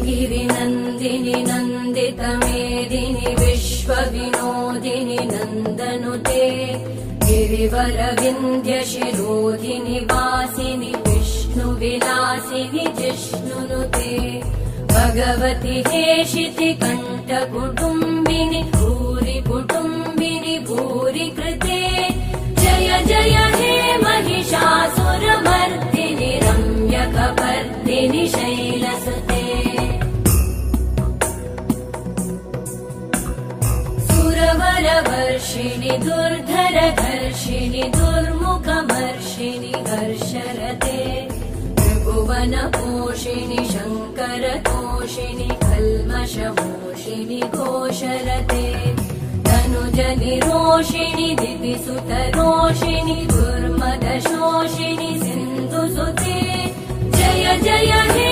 गिरिनन्दिनि नन्दितमेदिनि विश्वविनोदिनि नन्दनुते गिरिवरविन्ध्यशिरोधिनि वासिनि विष्णुविलासिनि जिष्णुनुते भगवति हेशिति कण्ठकुटुम्बिनि भूरि कुटुम्बिनि भूरि कृते जय जय हे महिषासुरमर्दिनि रम्यकपर्दिनि शैलसुते सुरवरवर्षिणि दुर्धरधर्षिणि दुर्मुखमर्षिणि हर्षरते त्रिभुवनपोषिणि शङ्करतोषिणि कल्मषमोषिणि घोषरते तनुजनिरोषिणि दिविसुतरोषिणि दुर्मदशोषिणि सिन्धुसुते जय जय हे